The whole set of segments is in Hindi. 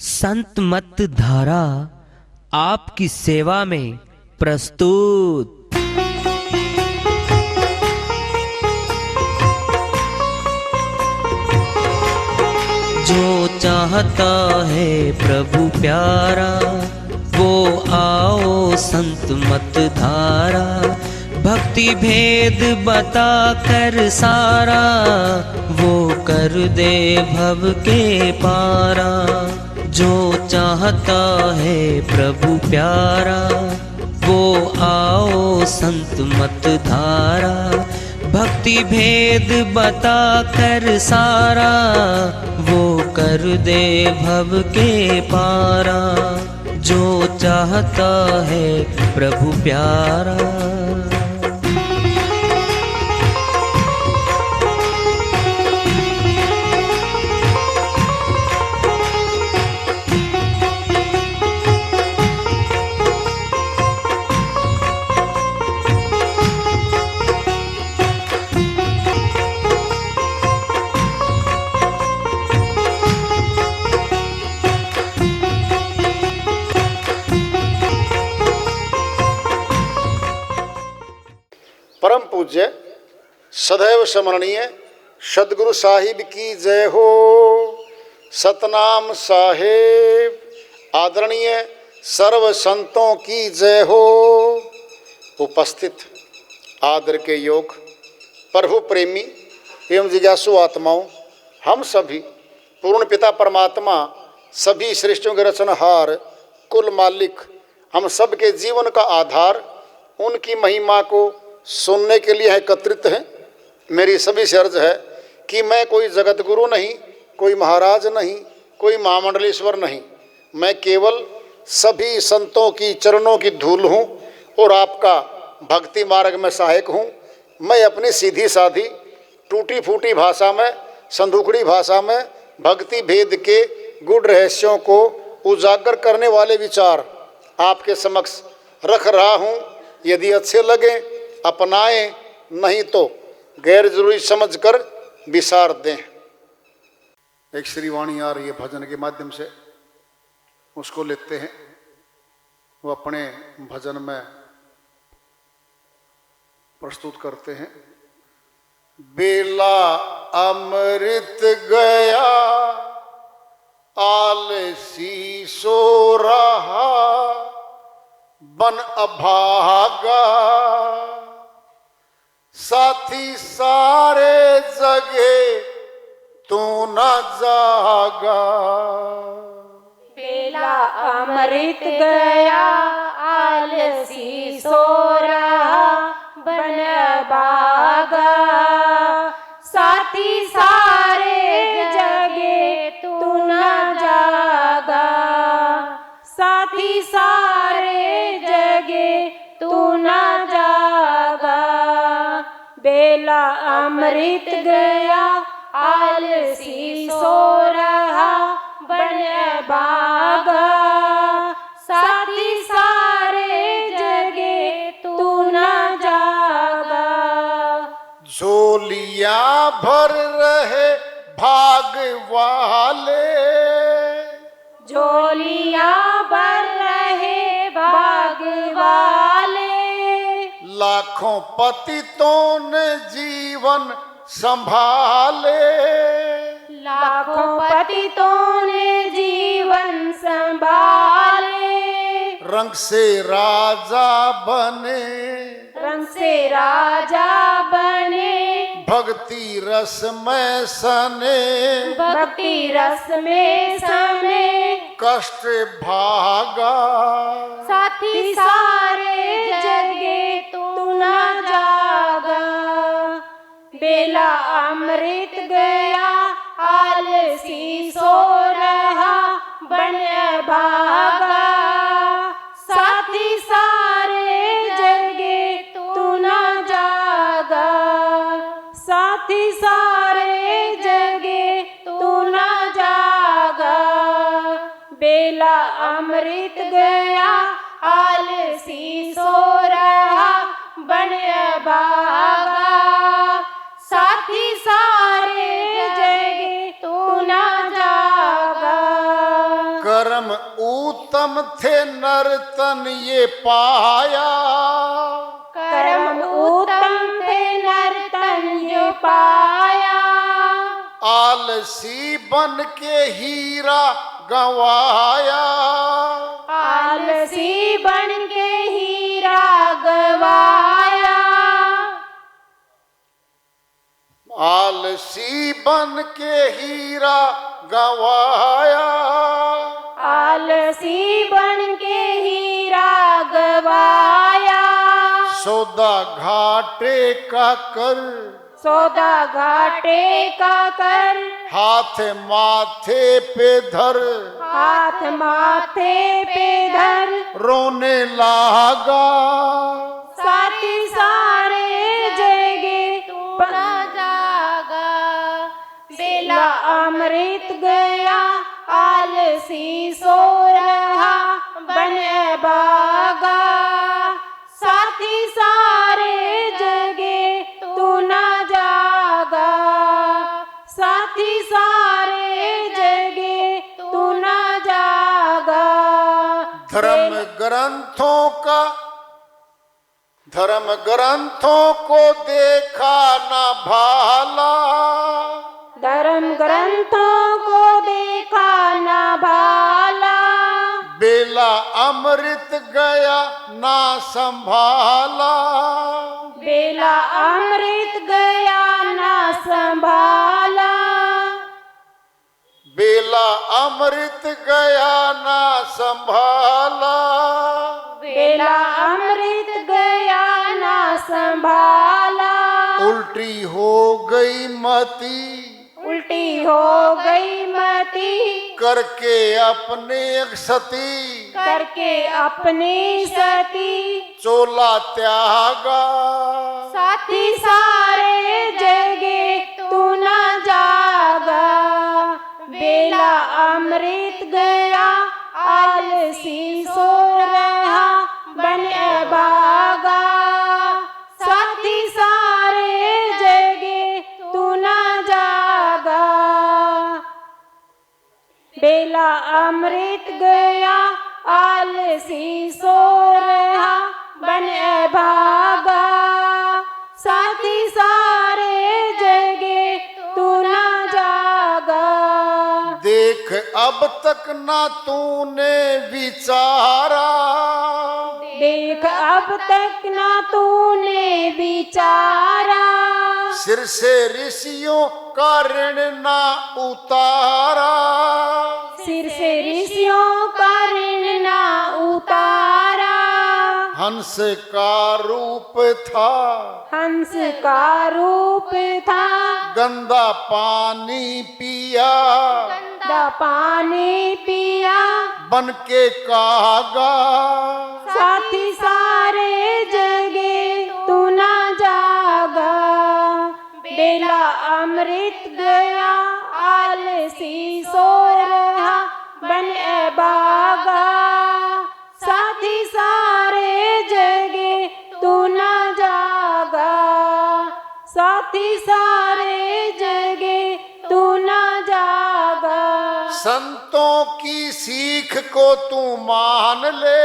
संत मत धारा आपकी सेवा में प्रस्तुत। जो चाहता है प्रभु प्यारा वो आओ संत मत धारा। भक्ति भेद बता कर सारा वो कर दे भव के पारा। जो चाहता है प्रभु प्यारा वो आओ संत मत धारा। भक्ति भेद बता कर सारा वो कर दे भव के पारा। जो चाहता है प्रभु प्यारा। परम पूज्य सदैव स्मरणीय सदगुरु साहिब की जय हो। सतनाम साहेब आदरणीय सर्व संतों की जय हो। उपस्थित आदर के योग प्रभु प्रेमी एवं जिज्ञासु आत्माओं, हम सभी पूर्ण पिता परमात्मा सभी सृष्टियों के रचनहार कुल मालिक हम सब के जीवन का आधार उनकी महिमा को सुनने के लिए एकत्रित हैं। मेरी सभी से अर्ज है कि मैं कोई जगत गुरु नहीं, कोई महाराज नहीं, कोई महामंडलेश्वर नहीं। मैं केवल सभी संतों की चरणों की धूल हूँ और आपका भक्ति मार्ग में सहायक हूँ। मैं अपनी सीधी साधी टूटी फूटी भाषा में, संदूकड़ी भाषा में भक्ति भेद के गुड़ रहस्यों को उजागर करने वाले विचार आपके समक्ष रख रहा हूँ। यदि अच्छे लगे अपनाएं, नहीं तो गैर जरूरी समझकर विसार दें। एक श्रीवाणी आ रही है भजन के माध्यम से, उसको लेते हैं। वो अपने भजन में प्रस्तुत करते हैं। बेला अमृत गया आलसी सो रहा बन अभागा। साथी सारे जगे तू न जागा। बेला अमृत गया आलसी सो रहा बन भागा। साथी सारे जगे तू न जागा। साथी सारे जगे तू न जागा। बेला अमृत गया आलसी सो रहा बन भागा। साथी सारे जगे तू न जागा। झोलियां भर रहे भाग वाले। झोलियां भर रहे भाग वाले। लाखों पतितों ने जीवन संभाले। लाखों पतितों ने जीवन संभाले। रंग से राजा बने। रंग से राजा बने। भक्ति रस में सने। भक्ति रस में सने। कष्ट भागा। साथी सारे जगे तू न जागा। बेला अमृत गया आलसी सो रहा बन भागा। साथी सारे जगे तू न जागा। साथी सारे जगे तू न जागा। बेला अमृत गया आलसी सो रहा बन भागा। साथी सारे जगे तू न जागा। कर्म उत्तम थे नर्तन ये पाया, कर्म उत्तम थे नर्तन ये पाया। आलसी बन के हीरा गंवाया, आलसी बन के हीरा गवाया। आलसी बन के हीरा गंवाया, आलसी बन के हीरा गवाया। सौदा घाटे का कर, सौदा घाटे का कर, हाथ माथे पे धर, हाथ माथे पे धर। रोने लागा साथी सारे जगे तू न जागा। बेला अमृत गया आलसी सो रहा बन बागा। साथी सारे जगे तू न जागा। साथी सारे जगे तू न जागा। धर्म ग्रंथों का, धर्म ग्रंथों को देखा न भाला, धर्म ग्रंथों को देखा न भाला। बेला अमृत गया ना संभाला, बेला अमृत गया न संभाला। बेला अमृत गया ना संभाला, बेला अमृत गया न संभाला। उल्टी हो गई मती, उल्टी हो गई मती, करके अपने एक सती, करके अपनी सती। चोला त्यागा साथी सारे जगे तू न जागा। बेला अमृत गया आलसी सो रहा बन बागा। साथी सारे जगे तू न जागा। बेला अमृत गया आलसी सो रहा बन भागा। साथी सारे जगे तू न जागा। देख अब तक ना तूने विचारा, देख अब तक ना तूने विचारा। सिर से ऋषियों का ऋण ना उतारा, सिर से ऋषियों का ऋण ना उतारा। हंस का रूप था, हंस का रूप था, गंदा पानी पिया, गंदा पानी पिया। बन के कागा साथी सारे जगे तू न जागा। बेला अमृत गया आलसी सो रहा बन बागा। साथी सारे जगे तू न जागा। साथी सारे जगे तू न जागा। संतों की सीख को तू मान ले,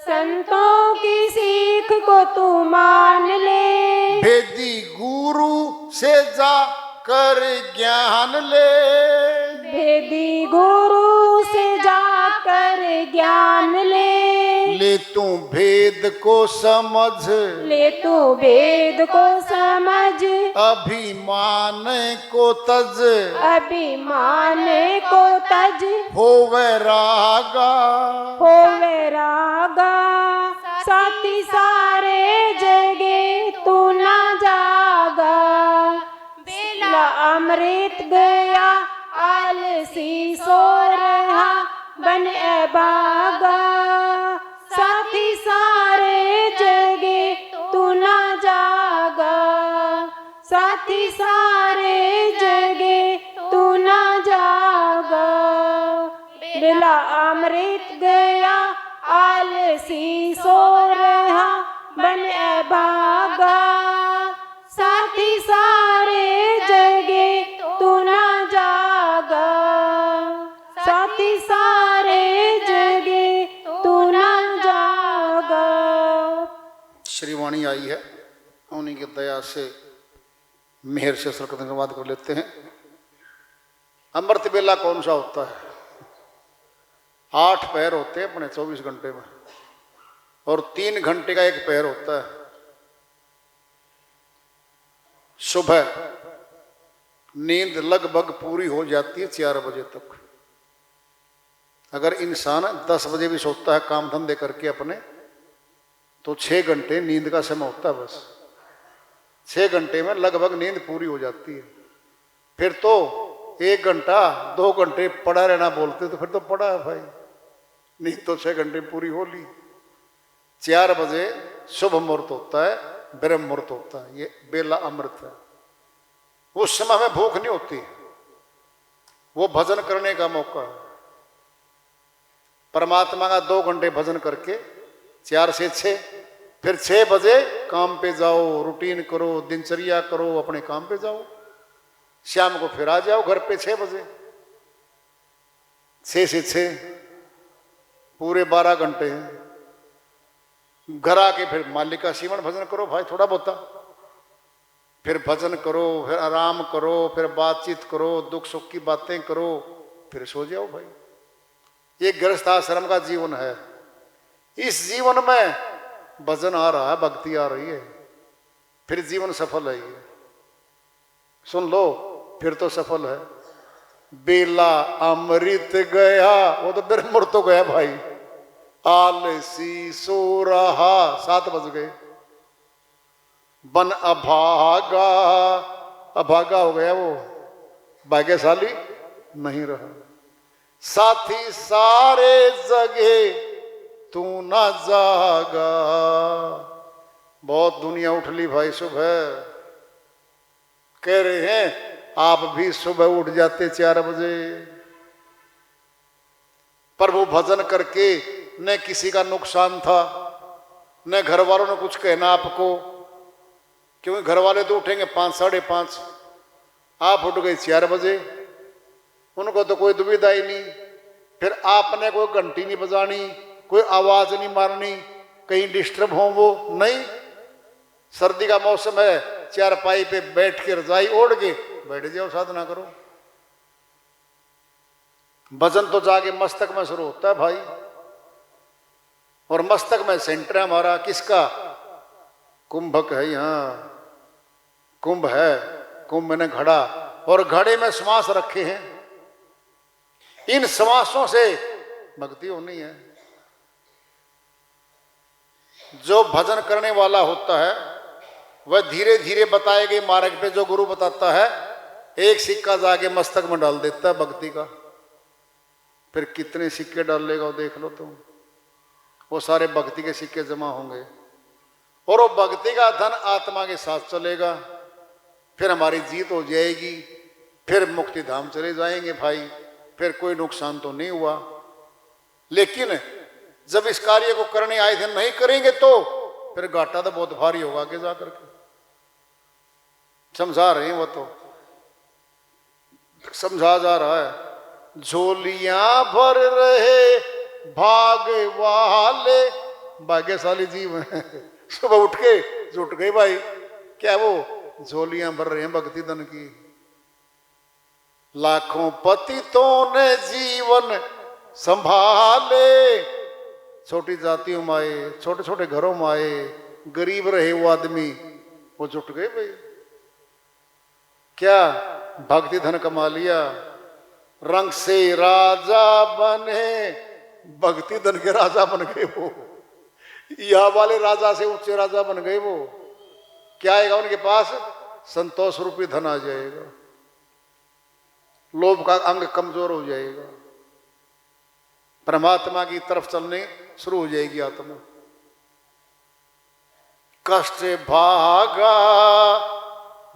संतों की सीख को तू मान ले। भेदी गुरु से जा कर ज्ञान ले, भेदी गुरु से जाकर ज्ञान ले। ले तू भेद को समझ, ले तू भेद को समझ। अभिमान को तज, अभिमान को तज। हो वैरागा हो वैरागा। साथी सारे जगे तू न जागा। बेला अमृत गया आलसी सो रहा बन बागा। साथी सारे जगे तू न जागा। साथी सारे जगे तू न जागा। बेला अमृत गया आलसी सो रहा बन भागा। साथी सारे जगे तू न जागा। साथी सारे नहीं आई है, उन्हीं की दया से मेहर से सरकत धन्यवाद कर लेते हैं। अमृत बेला कौन सा होता है? 8 पैर होते हैं अपने 24 घंटे में, और 3 घंटे का एक पैर होता है। सुबह नींद लगभग पूरी हो जाती है 4 बजे तक। अगर इंसान 10 बजे भी सोता है काम धंधे करके अपने, तो 6 घंटे नींद का समय होता है बस। 6 घंटे में लगभग नींद पूरी हो जाती है। फिर तो 1 घंटा 2 घंटे पड़ा रहना बोलते, तो फिर तो पड़ा है भाई, नींद तो 6 घंटे पूरी हो ली। 4 बजे शुभ मुहूर्त होता है, ब्रह्म मुहूर्त होता है, ये बेला अमृत है। उस समय में भूख नहीं होती, वो भजन करने का मौका है। परमात्मा का 2 घंटे भजन करके 4 से 6, फिर 6 बजे काम पे जाओ, रूटीन करो, दिनचर्या करो, अपने काम पे जाओ। शाम को फिर आ जाओ घर पे 6 बजे। 6 से 6 पूरे 12 घंटे हैं। घर आके फिर मालिक का सीवन भजन करो भाई, थोड़ा बहुत, फिर भजन करो, फिर आराम करो, फिर बातचीत करो, दुख सुख की बातें करो, फिर सो जाओ भाई। ये गृहस्थ आश्रम का जीवन है। इस जीवन में भजन आ रहा है, भक्ति आ रही है, फिर जीवन सफल है। ये सुन लो, फिर तो सफल है। बेला अमृत गया, वो तो ब्रह्म तो गया भाई। आलसी सो रहा, 7 बज गए। बन अभागा, अभागा हो गया वो, भाग्यशाली नहीं रहा। साथी सारे जगे तू ना जागा। बहुत दुनिया उठ ली भाई सुबह। कह रहे हैं आप भी सुबह उठ जाते 4 बजे। प्रभु भजन करके न किसी का नुकसान था, न घर वालों ने कुछ कहना आपको, क्योंकि घर वाले तो उठेंगे 5 साढ़े 5, आप उठ गए 4 बजे, उनको तो कोई दुविधा ही नहीं। फिर आपने कोई घंटी नहीं बजानी, कोई आवाज नहीं मारनी, कहीं डिस्टर्ब हो वो नहीं। सर्दी का मौसम है, चारपाई पे बैठ के रजाई ओढ़ के बैठ जाओ, साधना करो। भजन तो जाके मस्तक में शुरू होता है भाई, और मस्तक में सेंटर है हमारा। किसका? कुंभक है यहाँ, कुंभ है, कुंभ में घड़ा, और घड़े में श्वास रखे हैं। इन श्वासों से भक्ति होनी है। जो भजन करने वाला होता है वह धीरे धीरे बताए गए मार्ग पे जो गुरु बताता है, एक सिक्का जाके मस्तक में डाल देता है भक्ति का। फिर कितने सिक्के डालेगा वो देख लो तुम। वो सारे भक्ति के सिक्के जमा होंगे, और वो भक्ति का धन आत्मा के साथ चलेगा। फिर हमारी जीत हो जाएगी, फिर मुक्ति धाम चले जाएंगे भाई। फिर कोई नुकसान तो नहीं हुआ। लेकिन जब इस कार्य को करने आए थे नहीं करेंगे तो फिर घाटा तो बहुत भारी होगा आगे जाकर के। समझा रहे हैं, वो तो समझा जा रहा है। झोलियां भर रहे भाग वाले, भाग्यशाली जीव हैं। सुबह उठ के जुट गए भाई, क्या वो झोलियां भर रहे हैं भक्ति धन की। लाखों पतितों ने जीवन संभाले, छोटी जातियों में आए, छोटे छोटे घरों में आए, गरीब रहे वो आदमी, वो जुट गए भाई। क्या भक्ति धन कमा लिया। रंग से राजा बने, भक्ति धन के राजा बन गए वो। यह वाले राजा से ऊंचे राजा बन गए वो। क्या आएगा उनके पास? संतोष रूपी धन आ जाएगा। लोभ का अंग कमजोर हो जाएगा, परमात्मा की तरफ चलने शुरू हो जाएगी आत्मा। कष्ट भागा,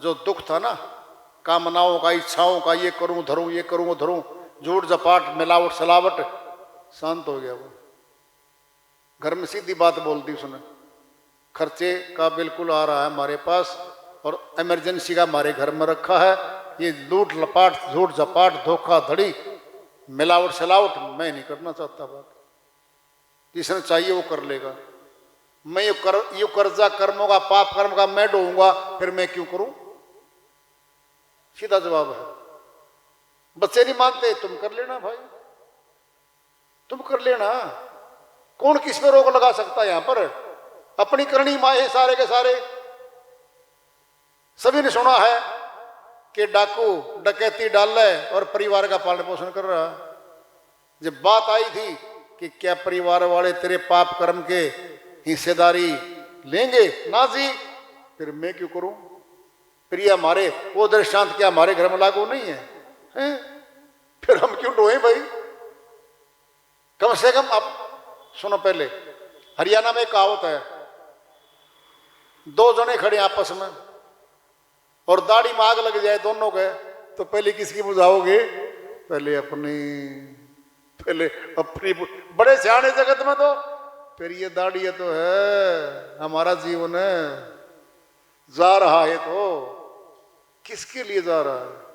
जो दुख था ना, कामनाओं का, इच्छाओं का, ये करूं धरूं, ये करूं धरूं, झूठ झपाट मिलावट सलावट, शांत हो गया वो। घर में सीधी बात बोल दी उसने, खर्चे का बिल्कुल आ रहा है हमारे पास, और इमरजेंसी का हमारे घर में रखा है। ये लूट लपाट, झूठ झपाट, धोखा धड़ी, मिलावट सलावट मैं नहीं करना चाहता। बात जिसने चाहिए वो कर लेगा। मैं यू कर्जा कर्मों का, पाप कर्म का मैं ढोऊंगा, फिर मैं क्यों करूं? सीधा जवाब है। बच्चे नहीं मानते, तुम कर लेना भाई, तुम कर लेना। कौन किस पे रोक लगा सकता है? यहां पर अपनी करनी माए है सारे के सारे। सभी ने सुना है कि डाकू डकैती डाल रहा है और परिवार का पालन पोषण कर रहा। जब बात आई थी कि क्या परिवार वाले तेरे पाप कर्म के हिस्सेदारी लेंगे, ना जी, फिर मैं क्यों करूं? फिर ये हमारे वो दृष्टांत क्या हमारे घर में लागू नहीं है, हैं? फिर हम क्यों ढोएं भाई? कम से कम अब सुनो, पहले हरियाणा में एक कहावत है, दो जने खड़े आपस में और दाढ़ी में आग लग जाए दोनों के, तो पहले किसकी बुझाओगे? पहले अपनी, पहले अपनी। बड़े सियाने जगत में तो फिर ये दाढ़ी तो है, हमारा जीवन है, जा रहा है तो किसके लिए जा रहा है?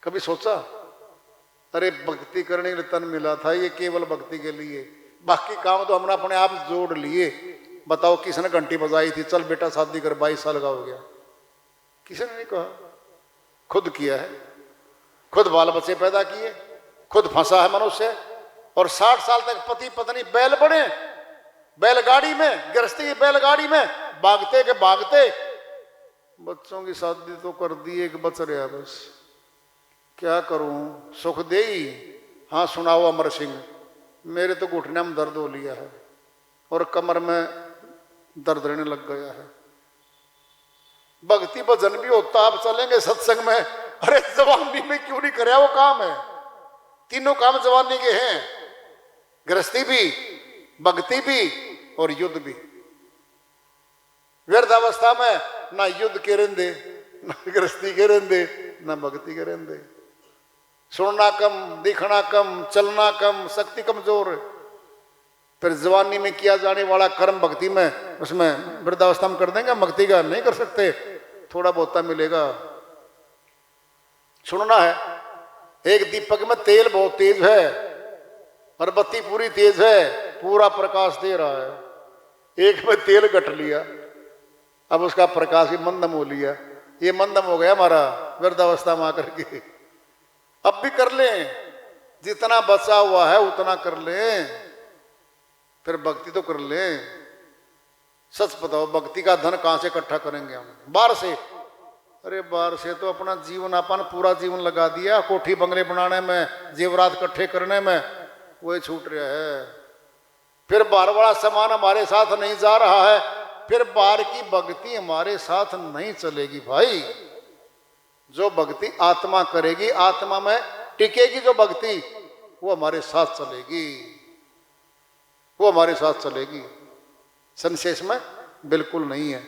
कभी सोचा? अरे भक्ति करने के लिए तन मिला था, ये केवल भक्ति के लिए, बाकी काम तो हमने अपने आप जोड़ लिए। बताओ किसने घंटी बजाई थी, चल बेटा शादी कर, 22 साल का हो गया? किसी ने नहीं कहा, खुद किया है, खुद बाल बच्चे पैदा किए, खुद फंसा है मनुष्य। और 60 साल तक पति पत्नी बैल बने, बैलगाड़ी में, गृहस्थी की बैलगाड़ी में भागते के भागते बच्चों की शादी तो कर दी, एक बच रहा बस। क्या करूं? सुख दे ही। हाँ सुनाओ अमर सिंह, मेरे तो घुटने में दर्द हो लिया है और कमर में दर्द रहने लग गया है। भक्ति भजन भी होता, आप चलेंगे सत्संग में। अरे जवानी में क्यों नहीं करे वो काम है? तीनों काम जवानी के हैं, गृहस्थी भी, भक्ति भी और युद्ध भी। वृद्धावस्था में ना युद्ध के रेंदे, ना गृहस्थी के रेंदे, ना भक्ति के रेंदे। सुनना कम, दिखना कम, चलना कम, शक्ति कमजोर। फिर जवानी में किया जाने वाला कर्म भक्ति में, उसमें वृद्धावस्था में कर देंगे, भक्ति का नहीं कर सकते, थोड़ा बहुत मिलेगा। सुनना है, एक दीपक में तेल बहुत तेज है और बत्ती पूरी तेज है, पूरा प्रकाश दे रहा है। एक में तेल घट लिया, अब उसका प्रकाश भी मंदम हो लिया। ये मंदम हो गया हमारा वृद्धावस्था में आकर के। अब भी कर लें, जितना बचा हुआ है उतना कर लें, फिर भक्ति तो कर लें। सच बताओ, भक्ति का धन कहां से इकट्ठा करेंगे हम? बाहर से? अरे बाहर से तो अपना जीवन, अपन पूरा जीवन लगा दिया कोठी बंगले बनाने में, जेवरात इकट्ठे करने में, वही छूट रहा है। फिर बाहर वाला सामान हमारे साथ नहीं जा रहा है, फिर बाहर की भक्ति हमारे साथ नहीं चलेगी भाई। जो भक्ति आत्मा करेगी, आत्मा में टिकेगी जो भक्ति, वो हमारे साथ चलेगी, वो हमारे साथ चलेगी। संशेष में बिल्कुल नहीं है।